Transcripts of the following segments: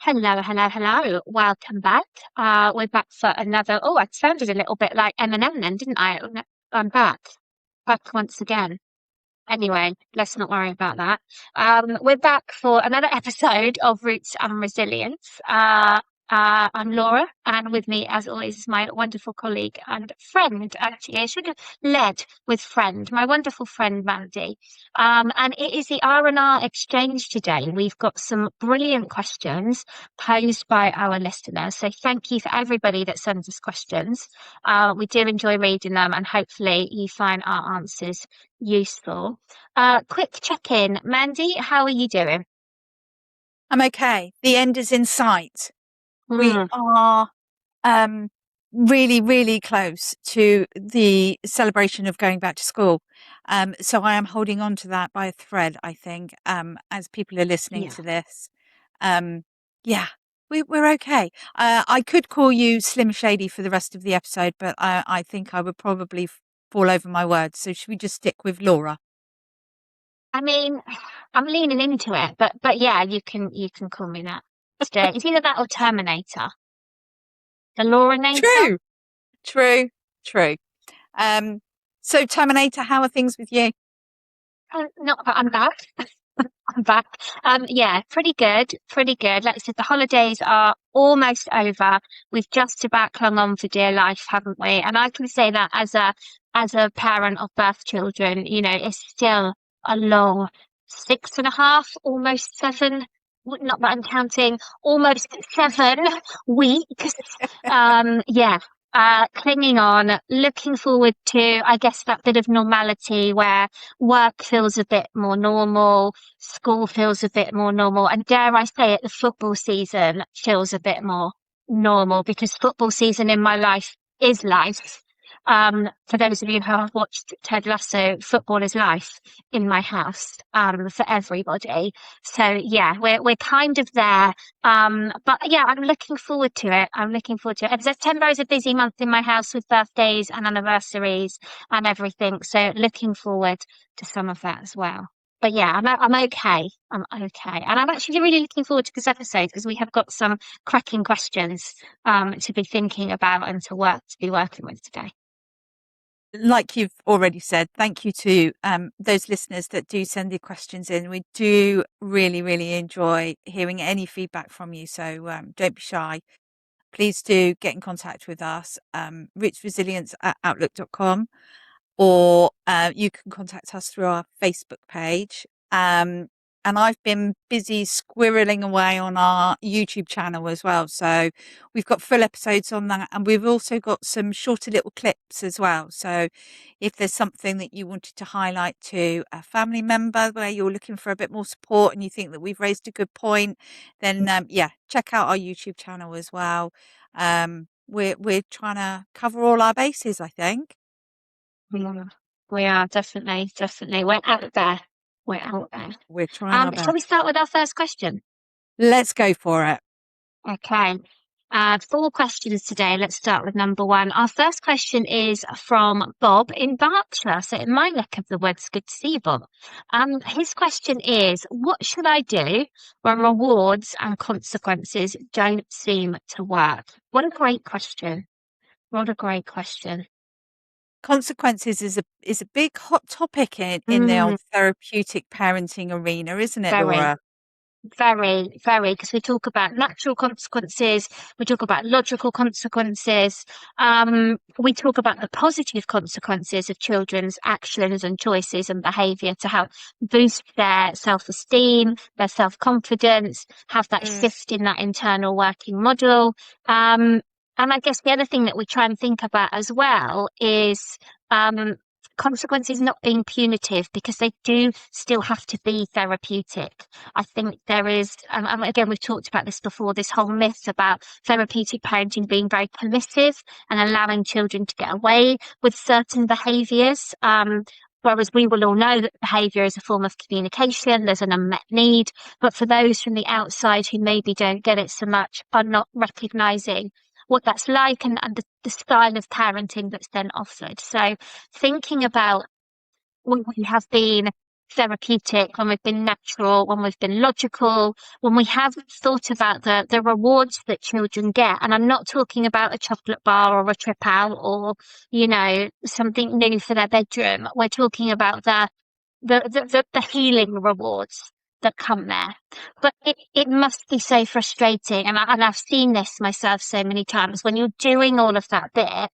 Hello, hello, hello. Welcome back. We're back for another. Oh, I sounded a little bit like Eminem then, didn't I? I'm back. Back once again. Anyway, let's not worry about that. We're back for another episode of Roots and Resilience. I'm Laura, and with me, as always, is my wonderful colleague and friend. Actually, I should have led with friend, my wonderful friend Mandie. And it is the R&R Exchange today. We've got some brilliant questions posed by our listeners. So thank you for everybody that sends us questions. We do enjoy reading them, and hopefully you find our answers useful. Quick check-in. Mandie, how are you doing? I'm okay. The end is in sight. We Mm, are really, really close to the celebration of going back to school. So I am holding on to that by a thread, I think, as people are listening yeah. to this. Um, yeah, we're okay. I could call you Slim Shady for the rest of the episode, but I think I would probably fall over my words. So should we just stick with Laura? I mean, I'm leaning into it, but yeah, you can call me that. It's either that or Terminator. The Lorinator? True, true, true. Um, so Terminator, how are things with you? Not, but I'm back. I'm back. Yeah, pretty good, pretty good. Like I said, the holidays are almost over. We've just about clung on for dear life, haven't we? And I can say that as a parent of birth children, it's still a long 6.5, almost 7. Not that I'm counting, almost 7 weeks. Yeah. Clinging on, looking forward to, I guess, that bit of normality where work feels a bit more normal, school feels a bit more normal, and dare I say it, the football season feels a bit more normal because football season in my life is life. For those of you who have watched Ted Lasso, football is life in my house, for everybody. So yeah, we're kind of there. But yeah, I'm looking forward to it. I'm looking forward to it. And September is a busy month in my house with birthdays and anniversaries and everything. So looking forward to some of that as well. But yeah, I'm okay. I'm okay. And I'm actually really looking forward to this episode because we have got some cracking questions to be thinking about and to be working with today. Like you've already said, thank you to those listeners that do send their questions in. We do really, really enjoy hearing any feedback from you. So don't be shy. Please do get in contact with us, richresilience@outlook.com, or you can contact us through our Facebook page. And I've been busy squirreling away on our YouTube channel as well. So we've got full episodes on that. And we've also got some shorter little clips as well. So if there's something that you wanted to highlight to a family member where you're looking for a bit more support and you think that we've raised a good point, then yeah, check out our YouTube channel as well. We're trying to cover all our bases, I think. Yeah, we are definitely, definitely. We're out there. We're out there. We're trying our Shall best. we start with our first question? Let's go for it. Okay. Four questions today. Let's start with number one. Our first question is from Bob in Berkshire. So in my neck of the woods, good to see you, Bob. His question is, what should I do when rewards and consequences don't seem to work? What a great question. What a great question. Consequences is a big hot topic in the Mm, old therapeutic parenting arena, isn't it, very. Laura? Very, very, because we talk about natural consequences, we talk about logical consequences, we talk about the positive consequences of children's actions and choices and behaviour to help boost their self-esteem, their self-confidence, have that Mm. shift in that internal working model. Um, and I guess the other thing that we try and think about as well is um, consequences not being punitive because they do still have to be therapeutic. I think there is, and again, we've talked about this before, this whole myth about therapeutic parenting being very permissive and allowing children to get away with certain behaviours. Whereas we will all know that behaviour is a form of communication, there's an unmet need. But for those from the outside who maybe don't get it so much, are not recognising what that's like and the style of parenting that's then offered. So thinking about what we have been therapeutic, when we've been natural, when we've been logical, when we have thought about the rewards that children get. And I'm not talking about a chocolate bar or a trip out or, something new for their bedroom. We're talking about the healing rewards that come there. But it must be so frustrating. And I've seen this myself so many times when you're doing all of that bit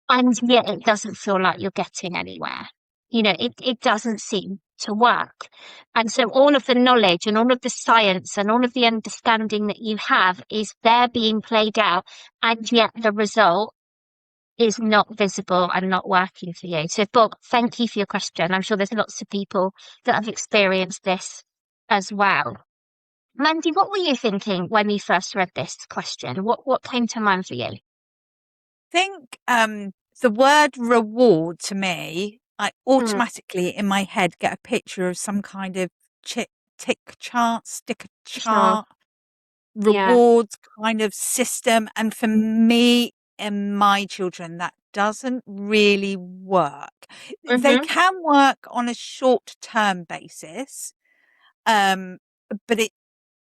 and yet it doesn't feel like you're getting anywhere. It doesn't seem to work. And so all of the knowledge and all of the science and all of the understanding that you have is there being played out, and yet the result is not visible and not working for you. So, Bob, thank you for your question. I'm sure there's lots of people that have experienced this as well. Mandy, what were you thinking when you first read this question? What came to mind for you? Think the word reward to me, I Mm, automatically in my head get a picture of some kind of tick chart, sticker sure. chart, Yeah. rewards kind of system. And for me and my children, that doesn't really work. They Mm-hmm. can work on a short term basis, um, but it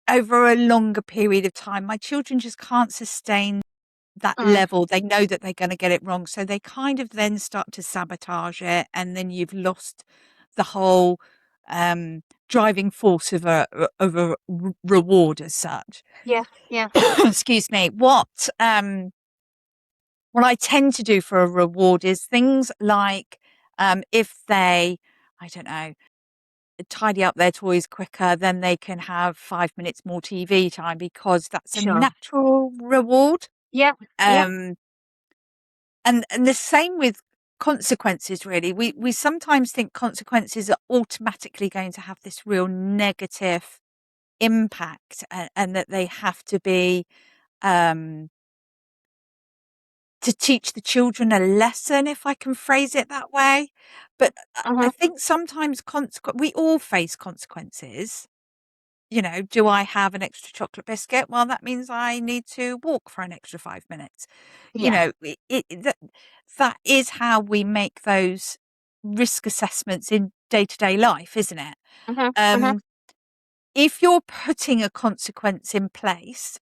over a longer period of time, my children just can't sustain that Mm, level. They know that they're going to get it wrong. So they kind of then start to sabotage it. And then you've lost the whole driving force of a reward as such. yeah. Yeah. Excuse me. What I tend to do for a reward is things like if they, I don't know, tidy up their toys quicker, then they can have 5 minutes more TV time because that's a Sure. natural reward. Yeah. Yeah. Um, and the same with consequences, really. We sometimes think consequences are automatically going to have this real negative impact, and that they have to be um, to teach the children a lesson, if I can phrase it that way. But I Uh-huh. think sometimes we all face consequences. Do I have an extra chocolate biscuit? Well, that means I need to walk for an extra 5 minutes. Yeah. That is how we make those risk assessments in day-to-day life, isn't it? Uh-huh. Uh-huh. Um, if you're putting a consequence in place,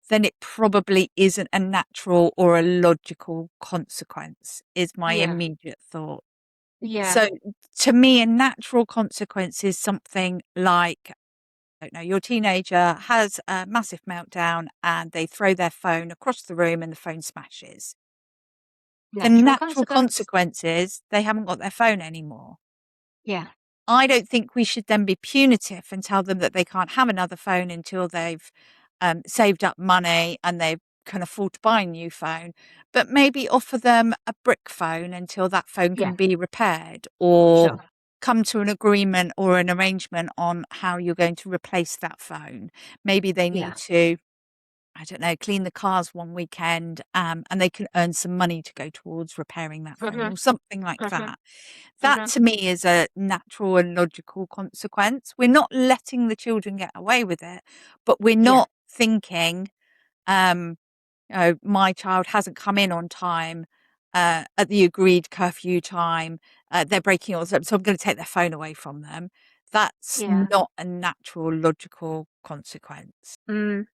then it probably isn't a natural or a logical consequence, is my Yeah. immediate thought. Yeah. So to me, a natural consequence is something like, I don't know, your teenager has a massive meltdown and they throw their phone across the room and the phone smashes. The Natural natural consequence. consequence is they haven't got their phone anymore. Yeah. I don't think we should then be punitive and tell them that they can't have another phone until they've saved up money and they can afford to buy a new phone, but maybe offer them a brick phone until that phone Yeah. can be repaired, or Sure. come to an agreement or an arrangement on how you're going to replace that phone. Maybe they need Yeah. to, I don't know, clean the cars one weekend, and they can earn some money to go towards repairing that phone Uh-huh. or something like Uh-huh. that. That Uh-huh. to me is a natural and logical consequence. We're not letting the children get away with it, but we're Yeah. not thinking, um, my child hasn't come in on time at the agreed curfew time. They're breaking all, so I'm going to take their phone away from them. That's Yeah. not a natural, logical consequence.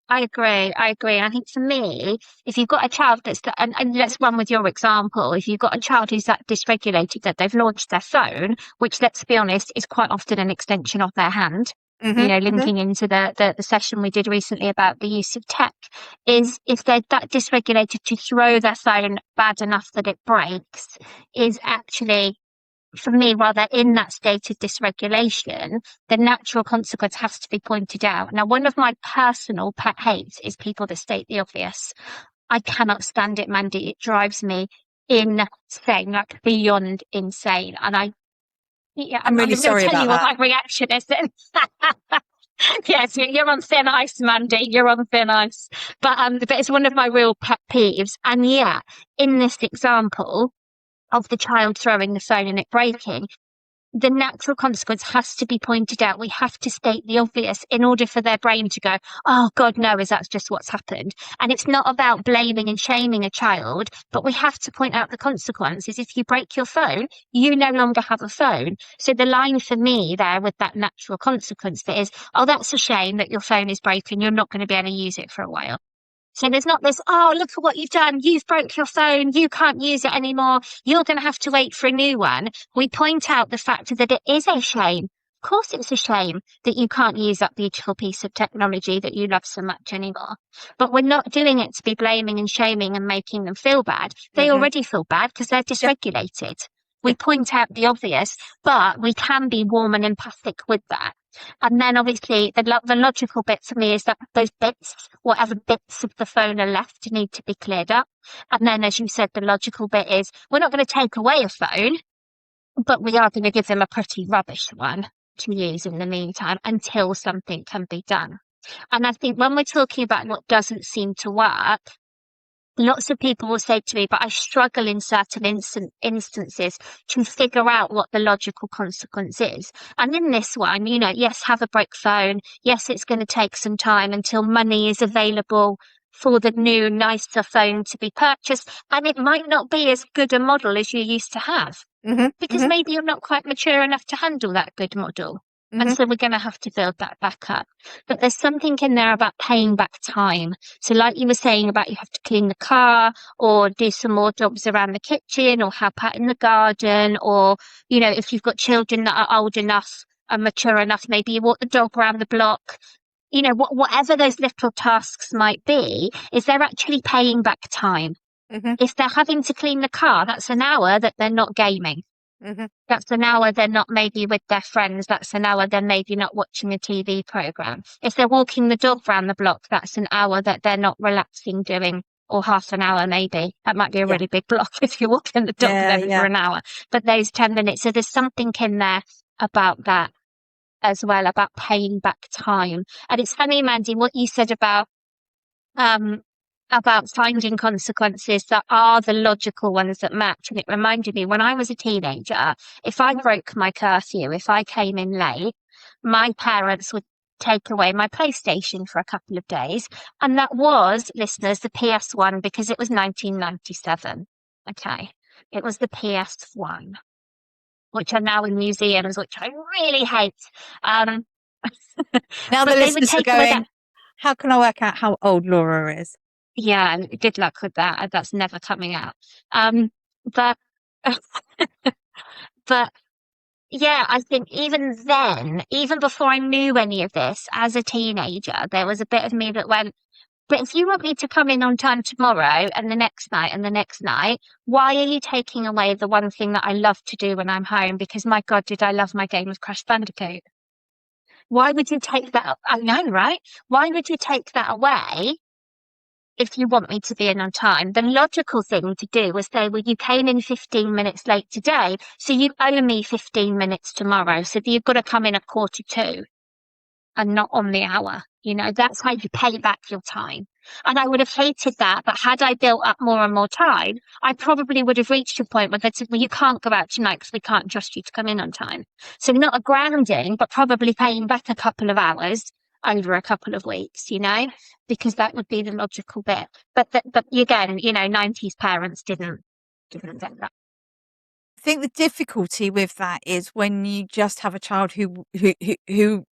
I agree. I agree. And I think for me, if you've got a child and let's run with your example, if you've got a child who's that dysregulated that they've launched their phone, which let's be honest, is quite often an extension of their hand, Hmm. Hmm. linking into the session we did recently about the use of tech, is if they're that dysregulated to throw their phone bad enough that it breaks, is actually for me, while they're in that state of dysregulation, the natural consequence has to be pointed out. Now, one of my personal pet hates is people that state the obvious. I cannot stand it, Mandy. It drives me insane, like beyond insane. And yeah, I'm I'm really going to sorry tell about you what that. my reaction is then. Yes, you're on thin ice, Mandy. You're on thin ice. But it's one of my real pet peeves. And yeah, in this example of the child throwing the phone and it breaking, the natural consequence has to be pointed out. We have to state the obvious in order for their brain to go, oh, God, no, is that's just what's happened. And it's not about blaming and shaming a child, but we have to point out the consequences. If you break your phone, you no longer have a phone. So the line for me there with that natural consequence bit is, oh, that's a shame that your phone is broken. You're not going to be able to use it for a while. So there's not this, oh, look at what you've done. You've broke your phone. You can't use it anymore. You're going to have to wait for a new one. We point out the fact that it is a shame. Of course, it's a shame that you can't use that beautiful piece of technology that you love so much anymore. But we're not doing it to be blaming and shaming and making them feel bad. They Hmm. already feel bad because they're Yeah, dysregulated. yeah. We point out the obvious, but we can be warm and empathic with that. And then obviously the logical bit for me is that those bits, whatever bits of the phone are left, need to be cleared up. And then, as you said, the logical bit is we're not going to take away a phone, but we are going to give them a pretty rubbish one to use in the meantime until something can be done. And I think when we're talking about what doesn't seem to work, lots of people will say to me, but I struggle in certain instances to figure out what the logical consequence is. And in this one, you know, yes, have a brick phone. Yes, it's going to take some time until money is available for the new, nicer phone to be purchased. And it might not be as good a model as you used to have Hmm. because Hmm. maybe you're not quite mature enough to handle that good model. And Hmm. so we're going to have to build that back up. But there's something in there about paying back time. So like you were saying about you have to clean the car or do some more jobs around the kitchen or help out in the garden, or, you know, if you've got children that are old enough and mature enough, maybe you walk the dog around the block. You know, whatever those little tasks might be, is they're actually paying back time. Hmm. If they're having to clean the car, that's an hour that they're not gaming. Hmm. That's an hour they're not maybe with their friends. That's an hour they're maybe not watching a TV program. If they're walking the dog round the block, that's an hour that they're not relaxing doing, or half an hour maybe. That might be a Yeah, really big block if you're walking the dog yeah, then for yeah. an hour. But those 10 minutes, so there's something in there about that as well, about paying back time. And it's funny, Mandy, what you said um, about finding consequences that are the logical ones that match. And it reminded me when I was a teenager, if I broke my curfew, if I came in late, my parents would take away my PlayStation for a couple of days. And that was, listeners, the PS1 because it was 1997. Okay. It was the PS1, which are now in museums, which I really hate. Um, Now the but they would listeners are take away that. going, how can I work out how old Laura is? Yeah, good luck with that. That's never coming out. But but yeah, I think even then, even before I knew any of this, as a teenager, there was a bit of me that went, but if you want me to come in on time tomorrow and the next night and the next night, why are you taking away the one thing that I love to do when I'm home? Because my God, did I love my game of Crash Bandicoot? Why would you take that? I know, right? Why would you take that away if you want me to be in on time? The logical thing to do was say, well, you came in 15 minutes late today, so you owe me 15 minutes tomorrow. So you've got to come in at 1:45 and not on the hour. You know, that's how you pay back your time. And I would have hated that. But had I built up more and more time, I probably would have reached a point where they said, well, you can't go out tonight because we can't trust you to come in on time. So not a grounding, but probably paying back a couple of hours over a couple of weeks, you know, because that would be the logical bit. But again, you know, 90s parents didn't get that. I think the difficulty with that is when you just have a child who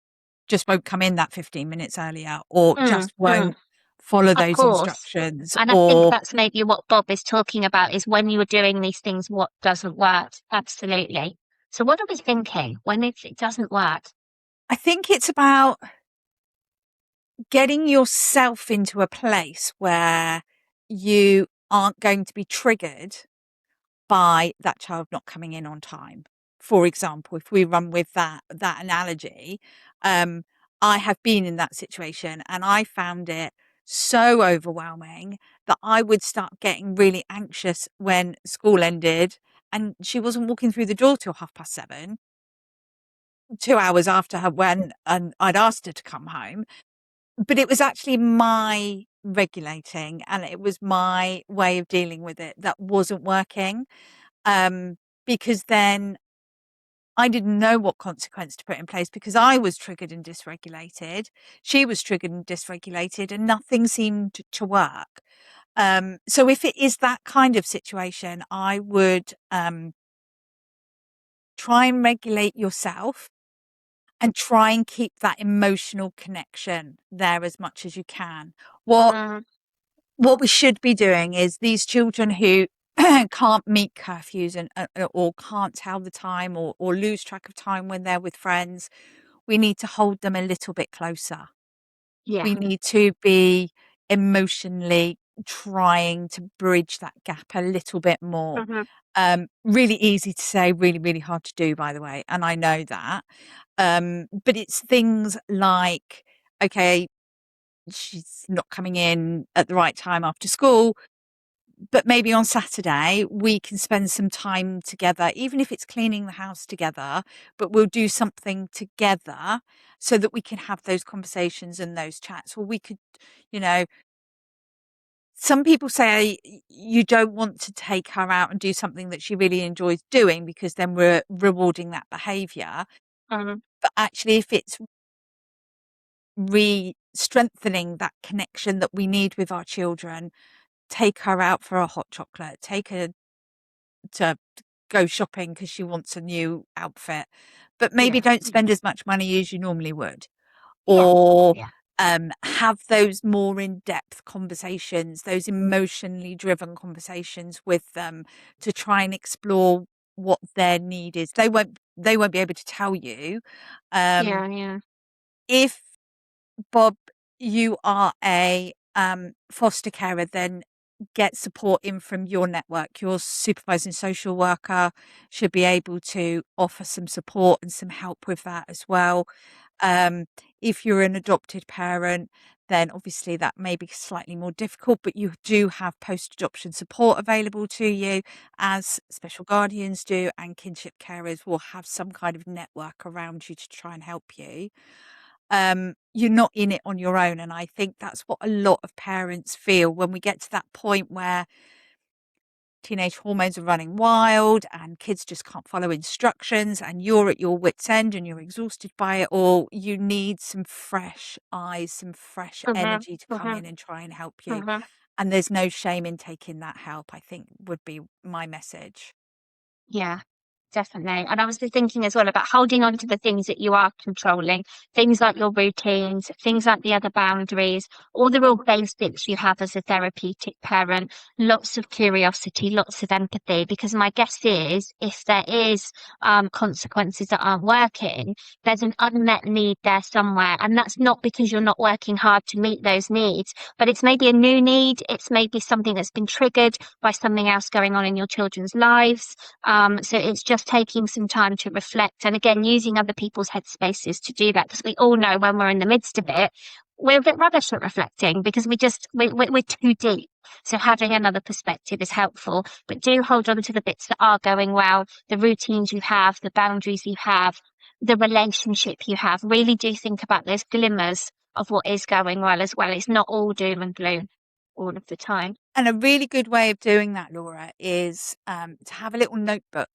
just won't come in that 15 minutes earlier, or Mm, just mm, won't follow of those course. instructions, And I think or that's maybe what Bob is talking about is when you're doing these things, what doesn't work. Absolutely. So what are we thinking when it doesn't work? I think it's about getting yourself into a place where you aren't going to be triggered by that child not coming in on time. For example, if we run with that analogy, um, I have been in that situation and I found it so overwhelming that I would start getting really anxious when school ended and she wasn't walking through the door till 7:30, 2 hours after her when I'd asked her to come home. But it was actually my regulating and it was my way of dealing with it that wasn't working. Um, because then I didn't know what consequence to put in place because I was triggered and dysregulated. She was triggered and dysregulated, and nothing seemed to work. So if it is that kind of situation, I would try and regulate yourself and try and keep that emotional connection there as much as you can. What Mm, what we should be doing is these children who can't meet curfews and or can't tell the time or lose track of time when they're with friends, we need to hold them a little bit closer. yeah. We need to be emotionally trying to bridge that gap a little bit more. Hmm. Really easy to say, really, really hard to do, by the way. And I know that. But it's things like, okay, she's not coming in at the right time after school, but maybe on Saturday we can spend some time together, even if it's cleaning the house together, but we'll do something together so that we can have those conversations and those chats. Or we could, you know, some people say you don't want to take her out and do something that she really enjoys doing because then we're rewarding that behavior. Mm, But actually, if it's strengthening that connection that we need with our children, take her out for a hot chocolate, take her to go shopping because she wants a new outfit, but maybe yeah. don't spend as much money as you normally would, Yeah. or Yeah. have those more in-depth conversations, those emotionally driven conversations with them to try and explore what their need is. They won't be able to tell you. Um, Yeah. Yeah. if Bob, you are a foster carer, then get support in from your network. Your supervising social worker should be able to offer some support and some help with that as well. Um, if you're an adopted parent, then obviously that may be slightly more difficult, but you do have post adoption support available to you, as special guardians do, and kinship carers will have some kind of network around you to try and help you. You're not in it on your own. And I think that's what a lot of parents feel when we get to that point where teenage hormones are running wild and kids just can't follow instructions and you're at your wits' end and you're exhausted by it all. You need some fresh eyes, some fresh Hmm. energy to come Hmm. in and try and help you. Hmm. And there's no shame in taking that help, I think would be my message. Yeah, definitely. And I was just thinking as well about holding on to the things that you are controlling, things like your routines, things like the other boundaries, all the real basics you have as a therapeutic parent, lots of curiosity, lots of empathy, because my guess is if there is consequences that aren't working, there's an unmet need there somewhere. And that's not because you're not working hard to meet those needs, but it's maybe a new need. It's maybe something that's been triggered by something else going on in your children's lives. So it's just taking some time to reflect and again, using other people's headspaces to do that because we all know when we're in the midst of it, we're a bit rubbish at reflecting because we're too deep. So having another perspective is helpful, but do hold on to the bits that are going well, the routines you have, the boundaries you have, the relationship you have. Really do think about those glimmers of what is going well as well. It's not all doom and gloom all of the time. And a really good way of doing that, Laura, is to have a little notebook.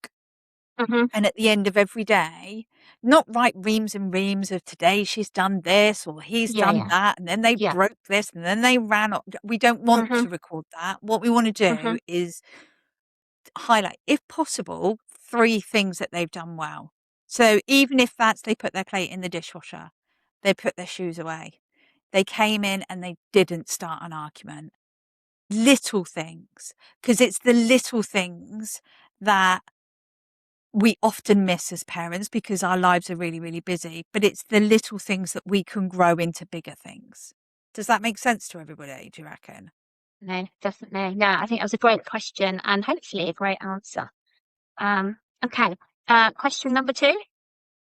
Hmm. And at the end of every day, not write reams and reams of today she's done this or he's Yeah, done yeah, that, and then they yeah. broke this and then they ran off. We don't want Hmm. to record that. What we want to Hmm. do is highlight, if possible, three things that they've done well. So even if that's they put their plate in the dishwasher, they put their shoes away, they came in and they didn't start an argument. Little things, because it's the little things that we often miss as parents because our lives are really, really busy, but it's the little things that we can grow into bigger things. Does that make sense to everybody, do you reckon? No, definitely. No, I think that was a great question and hopefully a great answer. Okay. Question number two.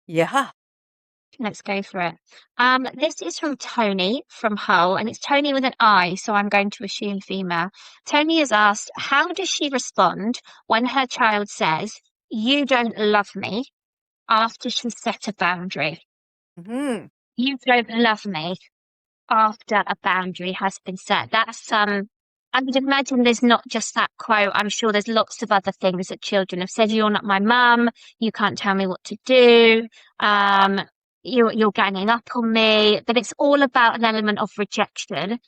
Yeah. Let's go for it. This is from Tony from Hull, and it's Tony with an I, so I'm going to assume female. Tony has asked, how does she respond when her child says, "You don't love me," after she's set a boundary? Hmm. You don't love me after a boundary has been set. That's I would imagine there's not just that quote. I'm sure there's lots of other things that children have said. You're not my mum. You can't tell me what to do. Um, you're ganging up on me. But it's all about an element of rejection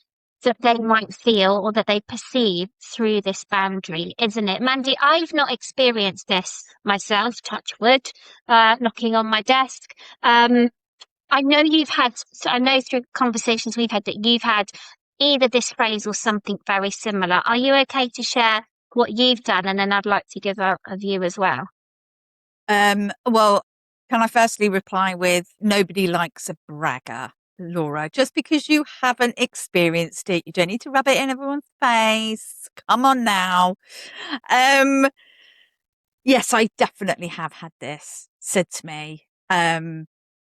that they might feel or that they perceive through this boundary, isn't it? Mandy, I've not experienced this myself, touch wood, knocking on my desk. Um, I know so I know through conversations we've had that you've had either this phrase or something very similar. Are you okay to share what you've done? And then I'd like to give a view as well. Well, can I firstly reply with nobody likes a bragger, Laura? Just because you haven't experienced it, you don't need to rub it in everyone's face. Come on now. Um, yes, I definitely have had this said to me.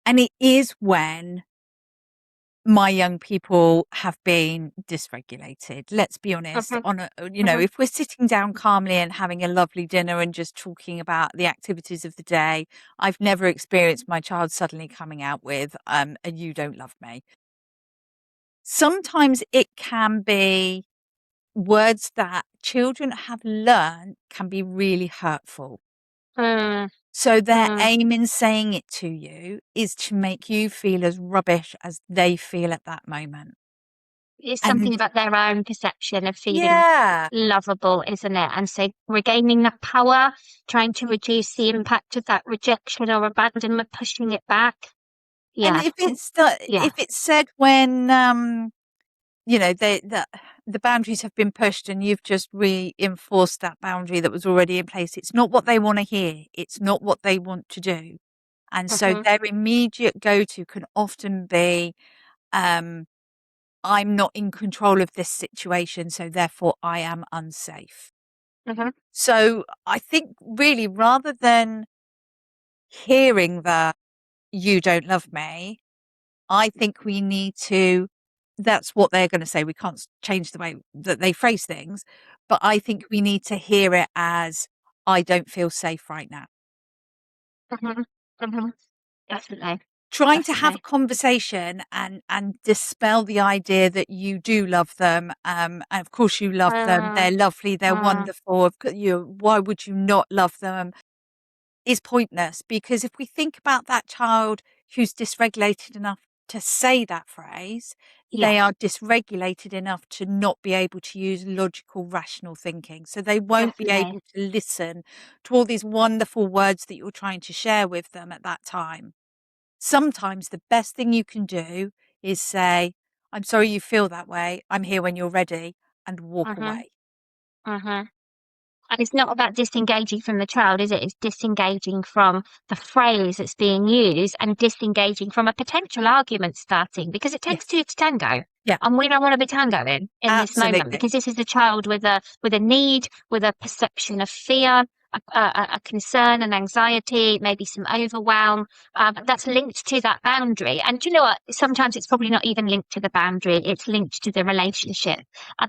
And it is when my young people have been dysregulated. Let's be honest. Mhm, On mhm, if we're sitting down calmly and having a lovely dinner and just talking about the activities of the day, I've never experienced my child suddenly coming out with, and you don't love me. Sometimes it can be words that children have learned can be really hurtful. mm, So their mm. aim in saying it to you is to make you feel as rubbish as they feel at that moment. It's something And about their own perception of feeling yeah, lovable, isn't it? And so regaining that power, trying to reduce the impact of that rejection or abandonment, pushing it back. and Yeah, yeah. if it's said when, the boundaries have been pushed and you've just reinforced that boundary that was already in place, it's not what they wanna hear, it's not what they want to do, and so Hmm. their immediate go-to can often be, um, "I'm not in control of this situation, so therefore I am unsafe." Hmm. So, I think really rather than hearing the, "You don't love me," I think we need to that's what they're gonna say, we can't change the way that they phrase things, but I think we need to hear it as, "I don't feel safe right now." Hmm. Hmm. Definitely, Trying to have a definitely. conversation and dispel the idea that you do love them, and of course you love them, Mm, they're lovely, they're mm, wonderful, why would you not love them? Is pointless because if we think about that child who's dysregulated enough to say that phrase, yeah, they are dysregulated enough to not be able to use logical, rational thinking. So they won't be definitely. able to listen to all these wonderful words that you're trying to share with them at that time. Sometimes the best thing you can do is say, "I'm sorry you feel that way. I'm here when you're ready," and walk Hmm. away. Hmm. And it's not about disengaging from the child, is it? It's disengaging from the phrase that's being used and disengaging from a potential argument starting because it tends Yes. to tango. Yeah, And we don't want to be tangoing in this moment absolutely. because this is a child with a need, with a perception of fear, a concern, and anxiety, maybe some overwhelm. That's linked to that boundary. And do you know what? Sometimes it's probably not even linked to the boundary; it's linked to the relationship.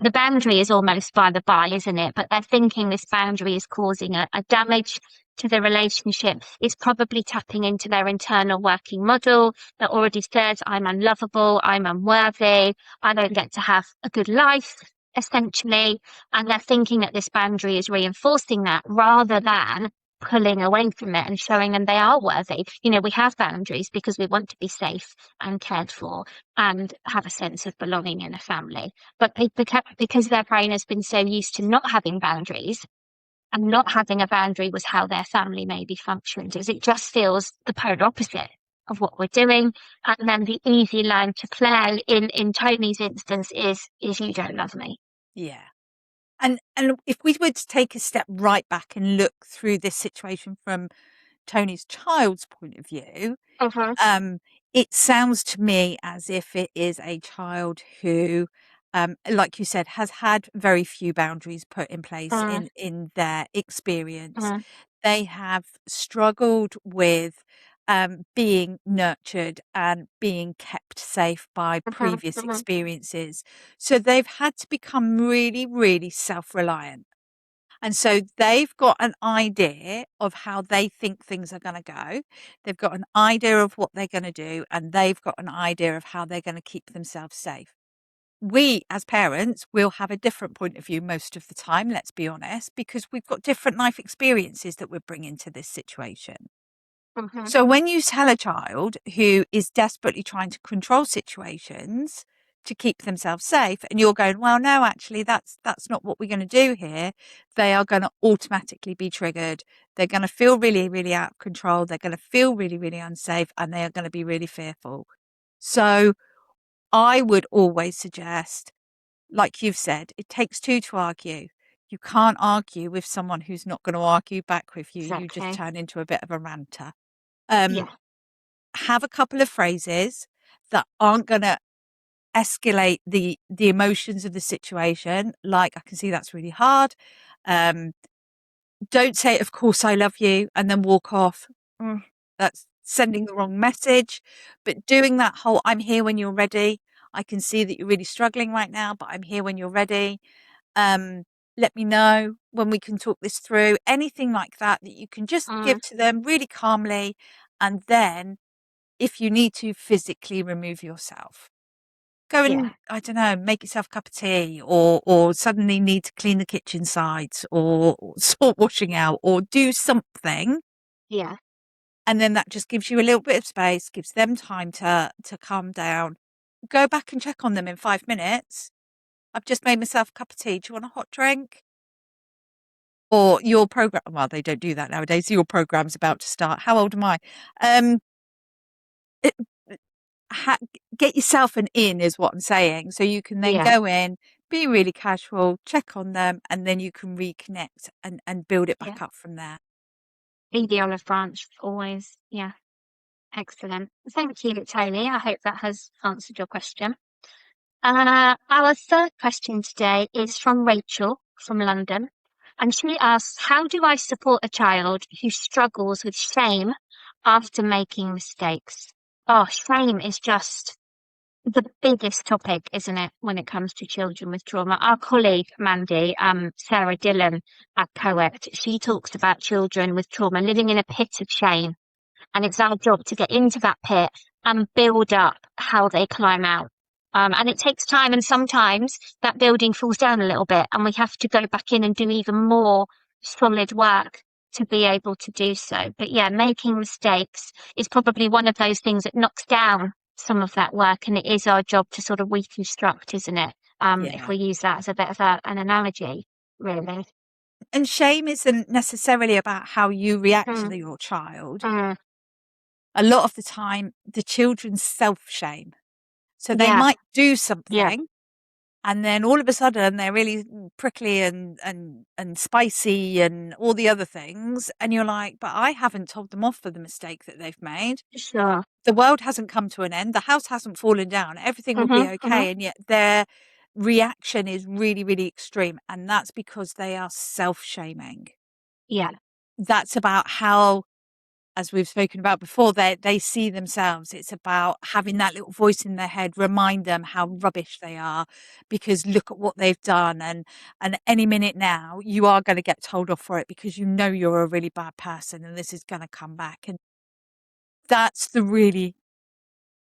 The boundary is almost by the by, isn't it? But they're thinking this boundary is causing a damage to the relationship. It's probably tapping into their internal working model that already says, I'm unlovable, I'm unworthy, I don't get to have a good life, essentially. And they're thinking that this boundary is reinforcing that rather than pulling away from it and showing them they are worthy. You know, we have boundaries because we want to be safe and cared for and have a sense of belonging in a family. But because their brain has been so used to not having boundaries and not having a boundary was how their family maybe functioned, is it just feels the polar opposite of what we're doing. And then the easy line to play in Tony's instance is you don't love me. Yeah. And if we were to take a step right back and look through this situation from Tony's child's point of view, Uh-huh. um, it sounds to me as if it is a child who, like you said, has had very few boundaries put in place Uh, in their experience. uh, They have struggled with being nurtured and being kept safe by uh-huh, previous uh-huh, experiences. So they've had to become really, really self reliant. And so they've got an idea of how they think things are going to go. They've got an idea of what they're going to do, and they've got an idea of how they're going to keep themselves safe. we as parents will have a different point of view most of the time, let's be honest, because we've got different life experiences that we're bringing to this situation. Hmm. So when you tell a child who is desperately trying to control situations to keep themselves safe, and you're going, well, no, actually, that's not what we're going to do here, they are going to automatically be triggered. They're going to feel really, really out of control. They're going to feel really, really unsafe, and they are going to be really fearful. So I would always suggest, like you've said, it takes two to argue. You can't argue with someone who's not going to argue back with you. You just Exactly. turn into a bit of a ranter. Um, Yeah. have a couple of phrases that aren't going to escalate the emotions of the situation. Like, I can see that's really hard. Um, don't say, of course, I love you, and then walk off. That's sending the wrong message. But doing that whole, I'm here when you're ready. I can see that you're really struggling right now, but I'm here when you're ready. Um, let me know when we can talk this through. Anything like that that you can just Mm, give to them really calmly. And then if you need to physically remove yourself, go yeah. and, I don't know, make yourself a cup of tea, or suddenly need to clean the kitchen sides, or sort washing out, or do something. Yeah. And then that just gives you a little bit of space, gives them time to calm down. Go back and check on them in 5 minutes. I've just made myself a cup of tea. Do you want a hot drink? Or your program, well, they don't do that nowadays. Your program's about to start. How old am I? Um, it, ha- get yourself an in is what I'm saying. So you can then Yeah. go in, be really casual, check on them, and then you can reconnect and build it Yeah. back up from there. Be the olive branch always. Yeah. Excellent. Thank you, Tony. I hope that has answered your question. Our third question today is from Rachel from London. And she asks, how do I support a child who struggles with shame after making mistakes? Oh, shame is just the biggest topic, isn't it, when it comes to children with trauma? Our colleague, Mandie, Sarah Dillon, our poet, she talks about children with trauma living in a pit of shame, and it's our job to get into that pit and build up how they climb out. And it takes time, and sometimes that building falls down a little bit, and we have to go back in and do even more solid work to be able to do so. But yeah, making mistakes is probably one of those things that knocks down some of that work, and it is our job to sort of reconstruct, isn't it? If Yeah. we use that as a bit of an analogy, really. And shame isn't necessarily about how you react Mm, to your child. mm, A lot of the time, the children self shame. So they yeah, might do yeah, something, and then all of a sudden they're really prickly and spicy and all the other things. And you're like, but I haven't told them off for the mistake that they've made. sure. The world hasn't come to an end. The house hasn't fallen down. Everything will be Hmm. Hmm. okay. And yet their reaction is really, really extreme. And that's because they are self shaming. Yeah. That's about how, as we've spoken about before, they see themselves. It's about having that little voice in their head remind them how rubbish they are, because look at what they've done, and any minute now you are going to get told off for it because you know you're a really bad person and this is going to come back. And that's the really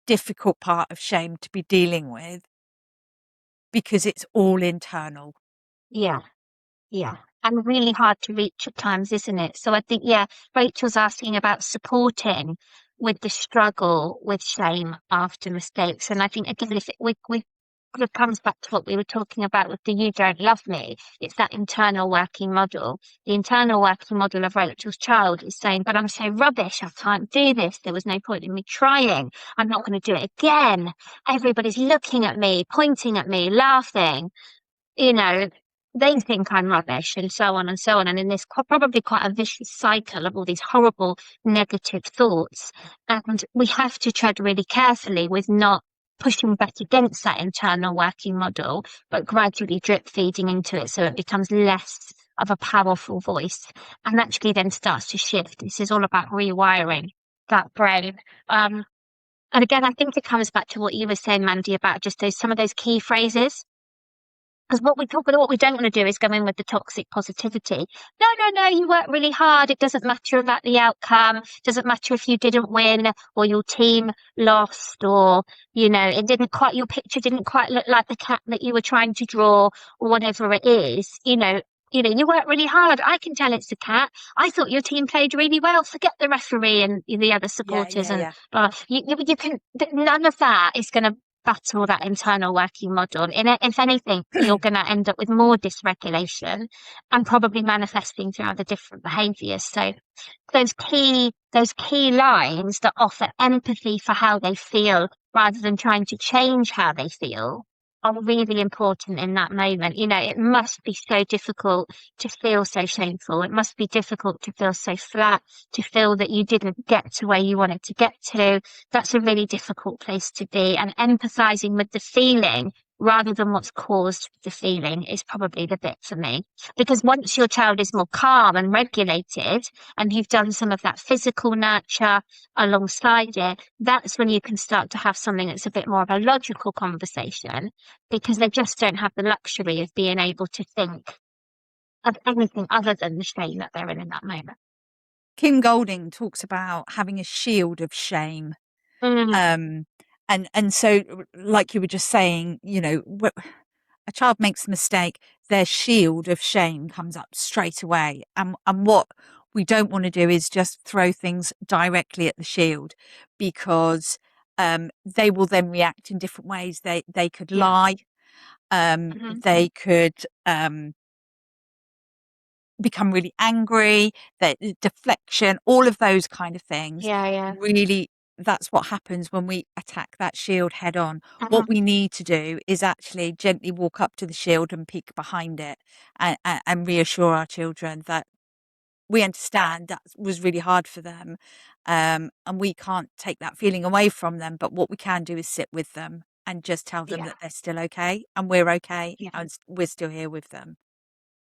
difficult part of shame to be dealing with, because it's all internal. Yeah. Yeah. And really hard to reach at times, isn't it? So I think, yeah, Rachel's asking about supporting with the struggle with shame after mistakes. And I think, again, if we kind of comes back to what we were talking about with the you don't love me, it's that internal working model. The internal working model of Rachel's child is saying, but I'm so rubbish, I can't do this. There was no point in me trying. I'm not going to do it again. Everybody's looking at me, pointing at me, laughing, you know, they think I'm rubbish and so on and so on. And in this probably quite a vicious cycle of all these horrible negative thoughts. And we have to tread really carefully with not pushing back against that internal working model, but gradually drip feeding into it so it becomes less of a powerful voice and actually then starts to shift. This is all about rewiring that brain. Um, and again, I think it comes back to what you were saying, Mandy, about just those some of those key phrases because what we don't want to do is go in with the toxic positivity. No, no, no, you work really hard. It doesn't matter about the outcome. It doesn't matter if you didn't win or your team lost, or, it didn't quite, your picture didn't quite look like the cat that you were trying to draw, or whatever it is. You work really hard. I can tell it's a cat. I thought your team played really well. Forget the referee and the other Yeah, supporters, yeah, and yeah. you can, none of that is going to battle that internal working model. If anything, you're going to end up with more dysregulation and probably manifesting through other different behaviours. So those key lines that offer empathy for how they feel rather than trying to change how they feel are really important in that moment. It must be so difficult to feel so shameful. It must be difficult to feel so flat, to feel that you didn't get to where you wanted to get to. That's a really difficult place to be. And empathizing with the feeling rather than what's caused the feeling is probably the bit for me. Because once your child is more calm and regulated, and you've done some of that physical nurture alongside it, that's when you can start to have something that's a bit more of a logical conversation, because they just don't have the luxury of being able to think of anything other than the shame that they're in that moment. Kim Golding talks about having a shield of shame. Mm, Um, and so, like you were just saying, a child makes a mistake, their shield of shame comes up straight away. And what we don't want to do is just throw things directly at the shield, because they will then react in different ways. They could yeah. lie, Hmm. they could become really angry, the deflection, all of those kind of things. Yeah, yeah. Really, that's what happens when we attack that shield head on. What Hmm. we need to do is actually gently walk up to the shield and peek behind it, and reassure our children that we understand that was really hard for them. And we can't take that feeling away from them. But what we can do is sit with them and just tell them Yeah, that they're still okay and we're okay yeah, and we're still here with them.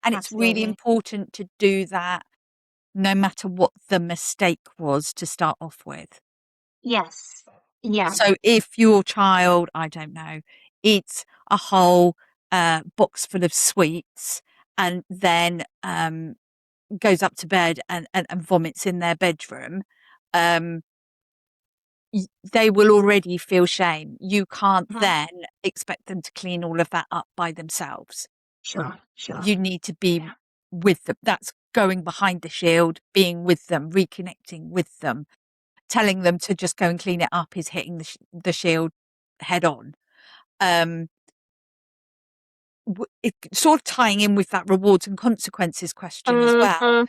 And it's really absolutely. important to do that no matter what the mistake was to start off with. Yes. Yeah. So if your child, I don't know, eats a whole box full of sweets and then goes up to bed and vomits in their bedroom, um, they will already feel shame. You can't Mhm. then expect them to clean all of that up by themselves. Sure, sure. You need to be Yeah. with them. That's going behind the shield, being with them, reconnecting with them. Telling them to just go and clean it up is hitting the shield head on. Um, sort of tying in with that rewards and consequences question as well. Hmm.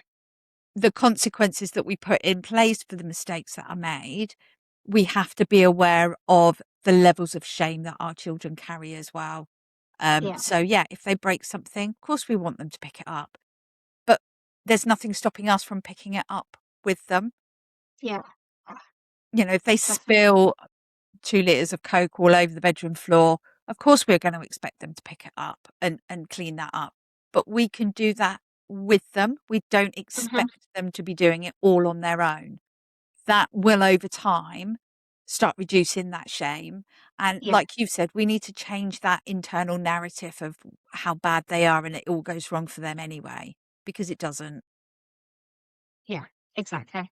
The consequences that we put in place for the mistakes that are made, we have to be aware of the levels of shame that our children carry as well. Yeah, So yeah, if they break something, of course we want them to pick it up, but there's nothing stopping us from picking it up with them. yeah, If they definitely. spill 2 litres of Coke all over the bedroom floor, of course we're going to expect them to pick it up and clean that up. But we can do that with them. We don't Hmm. expect them to be doing it all on their own. That will over time start reducing that shame. And Yeah, like you said, we need to change that internal narrative of how bad they are and it all goes wrong for them anyway, because it doesn't. yeah, exactly.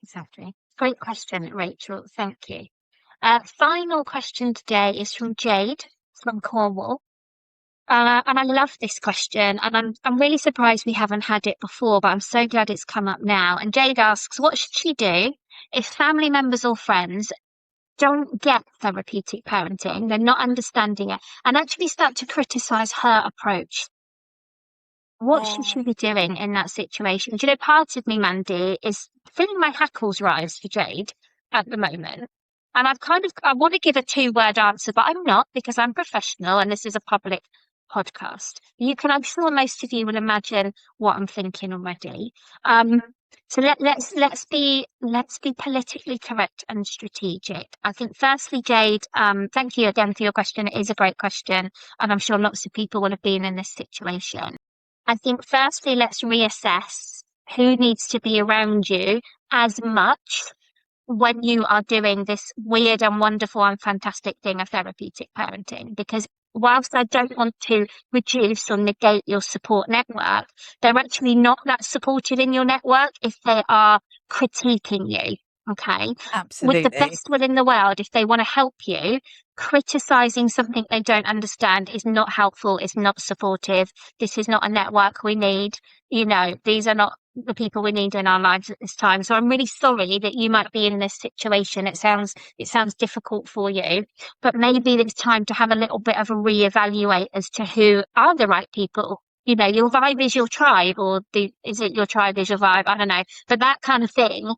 Exactly. Great question, Rachel. Thank you. Final question today is from Jade from Cornwall. And I love this question, and I'm really surprised we haven't had it before, but I'm so glad it's come up now. And Jade asks, what should she do if family members or friends don't get therapeutic parenting, they're not understanding it, and actually start to criticize her approach? What should Oh, she be doing in that situation? Do you know, part of me, Mandy, is feeling my hackles rise for Jade at the moment. And I want to give a two-word answer, but I'm not, because I'm professional and this is a public podcast. I'm sure most of you will imagine what I'm thinking already. Um, so let's be politically correct and strategic. I think firstly, Jade, thank you again for your question. It is a great question, and I'm sure lots of people will have been in this situation. I think firstly, let's reassess who needs to be around you as much when you are doing this weird and wonderful and fantastic thing of therapeutic parenting. Because whilst I don't want to reduce or negate your support network, they're actually not that supportive in your network if they are critiquing you. Okay. With the Absolutely. best will in the world, if they want to help you, criticizing something they don't understand is not helpful, it's not supportive. This is not a network we need. These are not the people we need in our lives at this time. So I'm really sorry that you might be in this situation. It sounds difficult for you, but maybe it's time to have a little bit of a reevaluate as to who are the right people. Your vibe is your tribe, or is it your tribe is your vibe? I don't know. But that kind of thing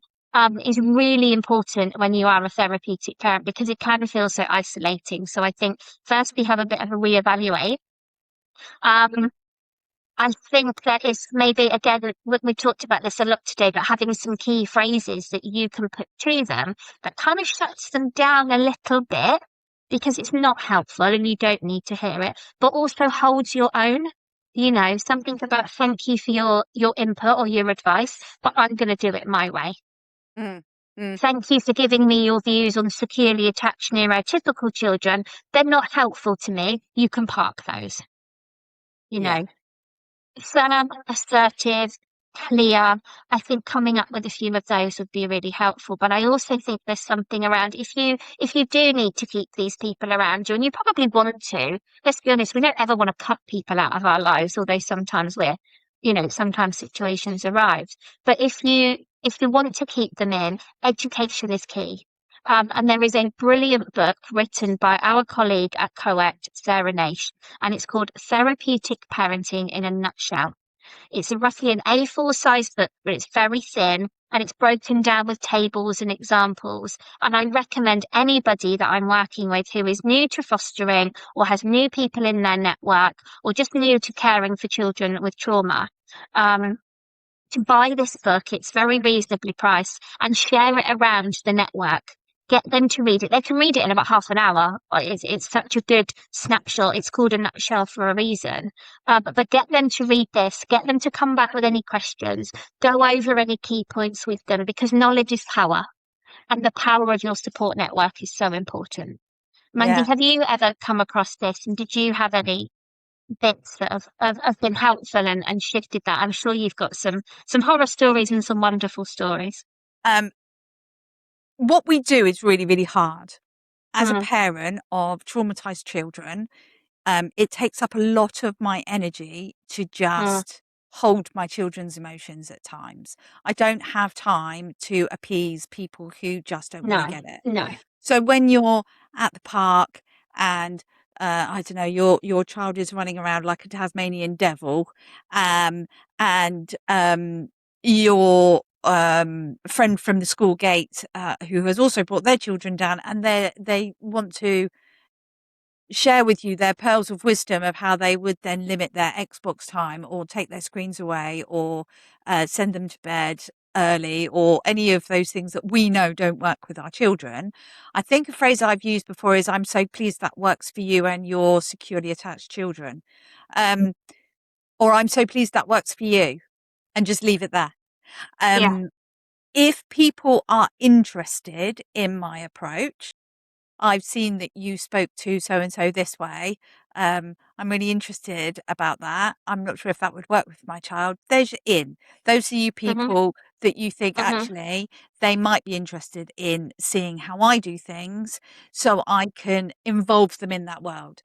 is really important when you are a therapeutic parent because it kind of feels so isolating. So I think first we have a bit of a reevaluate. Um, I think that is maybe, again, we talked about this a lot today, but having some key phrases that you can put to them that kind of shuts them down a little bit because it's not helpful and you don't need to hear it, but also holds your own. Something about thank you for your input or your advice, but I'm going to do it my way. Mm, mm, Thank you for giving me your views on securely attached neurotypical children. They're not helpful to me. You can park those. You yeah. know, Firm, assertive, clear. I think coming up with a few of those would be really helpful. But I also think there's something around if you do need to keep these people around you, and you probably want to, let's be honest, we don't ever want to cut people out of our lives, although sometimes situations arise. But if you want to keep them in, education is key. And there is a brilliant book written by our colleague at COET, Sarah Naish, and it's called Therapeutic Parenting in a Nutshell. It's roughly an A4 size book, but it's very thin and it's broken down with tables and examples. And I recommend anybody that I'm working with who is new to fostering or has new people in their network or just new to caring for children with trauma. Um, to buy this book. It's very reasonably priced and share it around the network. Get them to read it. They can read it in about half an hour. It's such a good snapshot. It's called a nutshell for a reason. But get them to read this. Get them to come back with any questions. Go over any key points with them because knowledge is power, and the power of your support network is so important. Mandy, Yeah. have you ever come across this, and did you have any bits that have been helpful and shifted that? I'm sure you've got some horror stories and some wonderful stories. Um, what we do is really, really hard. As a Mm, parent of traumatized children, it takes up a lot of my energy to mm, just hold my children's emotions at times. I don't have time to appease people who just don't want to no, get it. no. So when you're at the park and I don't know, your child is running around like a Tasmanian devil, and your friend from the school gate who has also brought their children down, and they want to share with you their pearls of wisdom of how they would then limit their Xbox time or take their screens away or send them to bed early or any of those things that we know don't work with our children. I think a phrase I've used before is I'm so pleased that works for you and your securely attached children. Um, or I'm so pleased that works for you and just leave it there. Yeah. Um, if people are interested in my approach, I've seen that you spoke to so and so this way. I'm really interested about that. I'm not sure if that would work with my child. There's your in. Those are you Mhm, people that you think mhm, actually they might be interested in seeing how I do things so I can involve them in that world.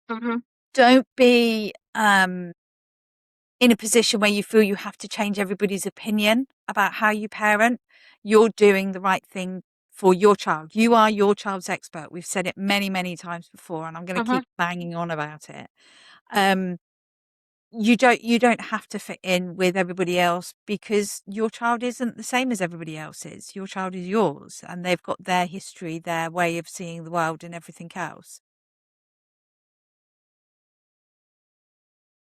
mhm. Don't be in a position where you feel you have to change everybody's opinion about how you parent. You're doing the right thing for your child. You are your child's expert. We've said it many, many times before, and I'm going to Mhm. keep banging on about it. Um, you don't have to fit in with everybody else because your child isn't the same as everybody else's. Your child is yours, and they've got their history, their way of seeing the world, and everything else.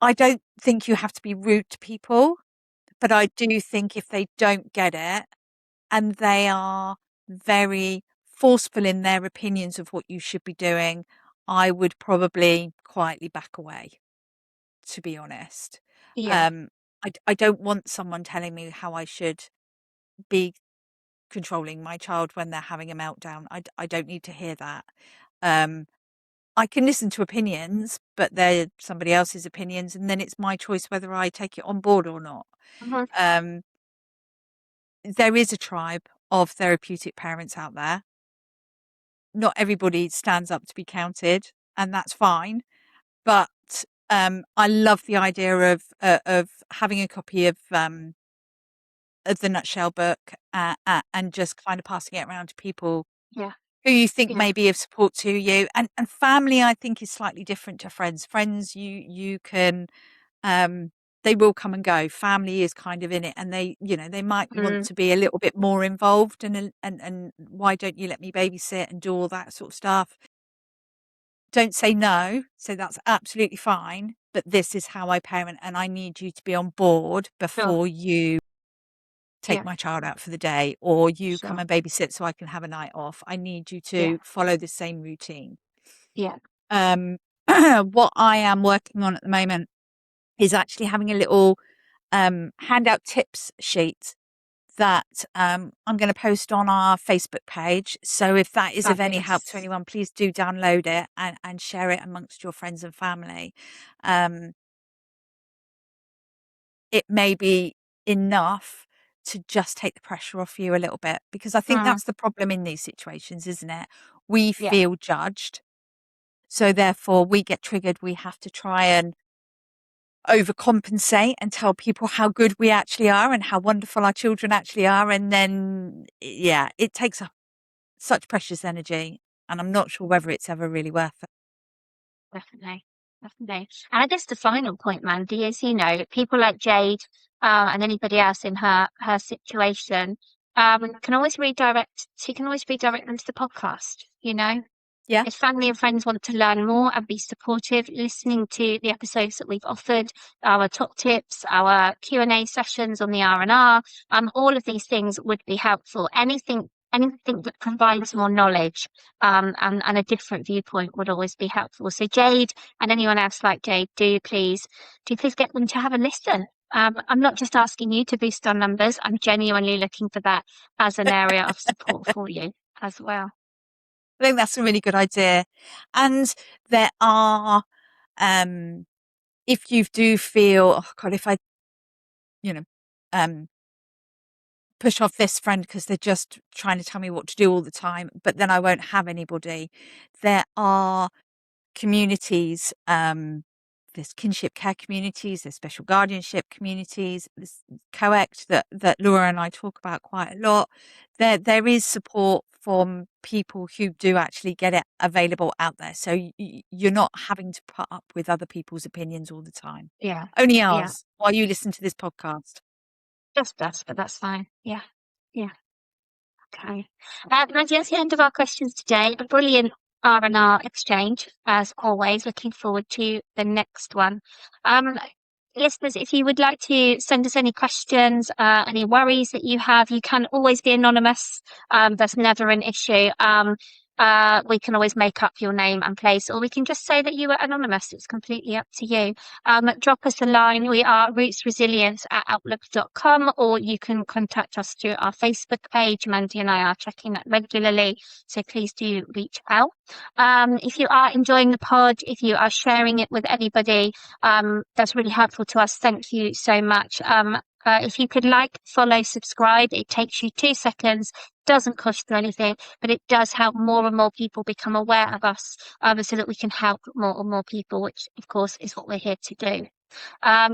I don't think you have to be rude to people, but I do think if they don't get it, and they are very forceful in their opinions of what you should be doing, I would probably quietly back away, to be honest. Yeah. Um, I don't want someone telling me how I should be controlling my child when they're having a meltdown. I don't need to hear that. Um, I can listen to opinions, but they're somebody else's opinions, and then it's my choice whether I take it on board or not. Mhm. Um, there is a tribe of therapeutic parents out there. Not everybody stands up to be counted, and that's fine. But I love the idea of having a copy of the Nutshell book, and just kind of passing it around to people Yeah, who you think yeah. may be of support to you. And family, I think, is slightly different to friends. Friends, you can, um, they will come and go. Family is kind of in it, and they might want Mm, to be a little bit more involved. And why don't you let me babysit and do all that sort of stuff? Don't say no. So that's absolutely fine. But this is how I parent, and I need you to be on board sure. before you take Yeah, my child out for the day, or you come sure. and babysit so I can have a night off. I need you Yeah, to follow the same routine. yeah. Um, what I am working on at the moment is actually having a little handout tips sheet that I'm going to post on our Facebook page. So if that is of any help to Fabulous. anyone, please do download it and share it amongst your friends and family. Um, it may be enough to just take the pressure off you a little bit, because I think Mm, that's the problem in these situations, isn't it? We yeah, feel judged. So therefore we get triggered. We have to try and overcompensate and tell people how good we actually are and how wonderful our children actually are. And then, yeah, it takes up such precious energy. And I'm not sure whether it's ever really worth it. definitely. Definitely. And I guess the final point, Mandy, is, people like Jade, and anybody else in her situation, she can always redirect them to the podcast. Yeah. If family and friends want to learn more and be supportive, listening to the episodes that we've offered, our top tips, our Q&A sessions on the R&R, all of these things would be helpful. Anything that provides more knowledge, and a different viewpoint would always be helpful. So Jade and anyone else like Jade, do please get them to have a listen. I'm not just asking you to boost our numbers. I'm genuinely looking for that as an area of support for you as well. I think that's a really good idea. And there are, um, if you do feel, oh God, if I, you know, um, push off this friend because they're just trying to tell me what to do all the time, but then I won't have anybody. There are communities, there's kinship care communities, there's special guardianship communities, there's COECT that Laura and I talk about quite a lot. There is support from people who do actually get it available out there. So you're not having to put up with other people's opinions all the time. Yeah. Only Yeah. ours while you listen to this podcast. Just us, but that's fine. Yeah. Yeah. Okay. Nadia, that's the end of our questions today. A brilliant R&R exchange, as always. Looking forward to the next one. Um, Listeners, if you would like to send us any questions, any worries that you have, you can always be anonymous. That's never an issue. We can always make up your name and place, or we can just say that you were anonymous. It's completely up to you. Drop us a line. We are rootsresilience@outlook.com, or you can contact us through our Facebook page. Mandy and I are checking that regularly, so please do reach out. If you are enjoying the pod, if you are sharing it with anybody, that's really helpful to us. Thank you so much. If you could like, follow, subscribe, it takes you 2 seconds, doesn't cost you anything, but it does help more and more people become aware of us, so that we can help more and more people, which of course is what we're here to do.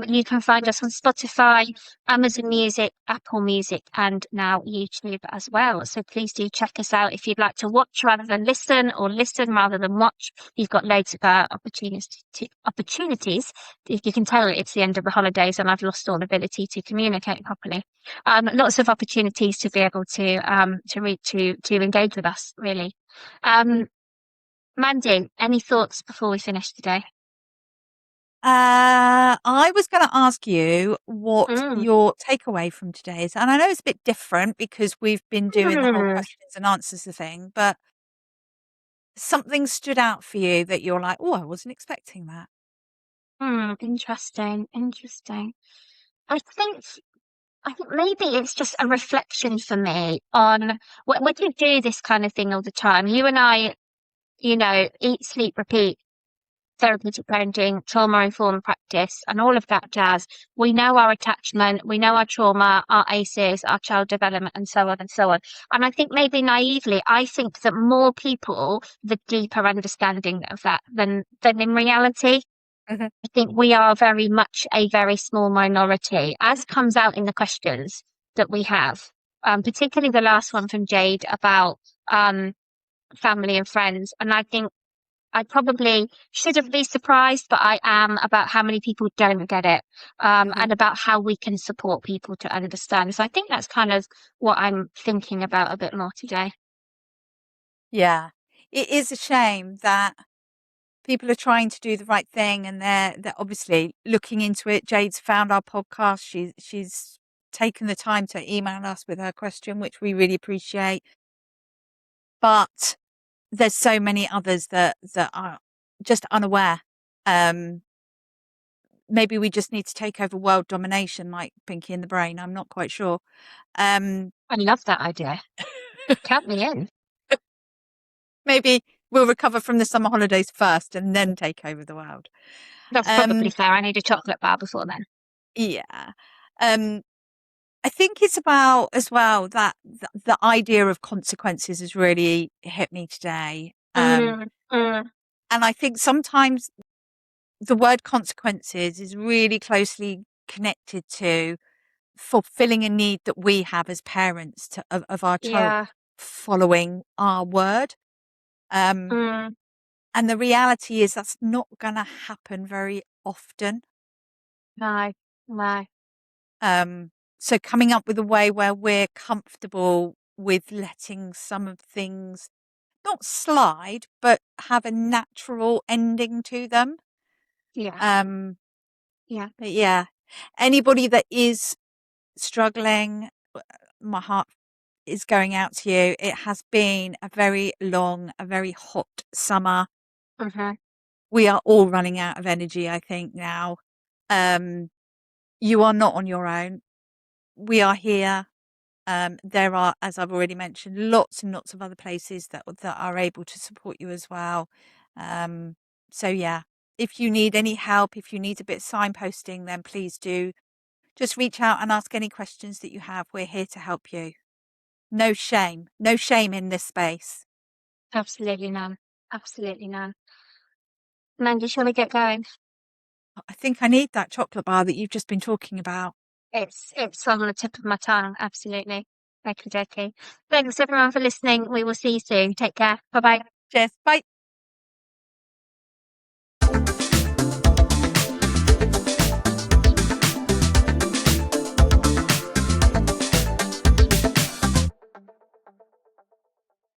You can find us on Spotify, Amazon Music, Apple Music, and now YouTube as well. So please do check us out if you'd like to watch rather than listen, or listen rather than watch. You've got loads of opportunities. If you can tell, it's the end of the holidays and I've lost all ability to communicate properly. Lots of opportunities to be able to engage with us, really. Um, Mandy, any thoughts before we finish today? I was going to ask you what Mm. your takeaway from today is. And I know it's a bit different because we've been doing the whole Hmm. questions and answers thing, but something stood out for you that you're like, oh, I wasn't expecting that. Interesting, interesting. I think I think maybe it's just a reflection for me on when you do this kind of thing all the time. You and I eat, sleep, repeat, therapeutic parenting, trauma informed practice, and all of that jazz. We know our attachment, we know our trauma, our ACEs, our child development, and so on and so on. And I think maybe naively, I think that more people, the deeper understanding of that than in reality. Mhm. I think we are very much a very small minority, as comes out in the questions that we have, particularly the last one from Jade about family and friends. And I think I probably shouldn't be surprised, but I am about how many people don't get it, Mhm. and about how we can support people to understand. So I think that's kind of what I'm thinking about a bit more today. Yeah. It is a shame that people are trying to do the right thing and they're obviously looking into it. Jade's found our podcast. She's taken the time to email us with her question, which we really appreciate. But there's so many others that are just unaware. Um, Maybe we just need to take over world domination like Pinky in the Brain. I'm not quite sure. Um, I love that idea. Count me in. Maybe we'll recover from the summer holidays first and then take over the world. That's probably Um, fair. I need a chocolate bar before then. yeah. Um, I think it's about as well that the idea of consequences has really hit me today. Mm, mm, And I think sometimes the word consequences is really closely connected to fulfilling a need that we have as parents of our child yeah. following our word. Um, Mm, and the reality is that's not going to happen very often. no, no. Um, so coming up with a way where we're comfortable with letting some of things not slide, but have a natural ending to them. Yeah, Um, yeah. but yeah, anybody that is struggling, my heart is going out to you. It has been a very long, a very hot summer. Mm-hmm. We are all running out of energy, I think, now. Um, you are not on your own. We are here. There are, as I've already mentioned, lots and lots of other places that are able to support you as well. Um, so yeah, if you need any help, if you need a bit of signposting, then please do just reach out and ask any questions that you have. We're here to help you. No shame in this space. Absolutely none. Absolutely none. Mandy, shall we get going? I think I need that chocolate bar that you've just been talking about. It's on the tip of my tongue. Absolutely. Okie dokie. Thanks everyone for listening. We will see you soon. Take care. Bye bye. Cheers. Bye.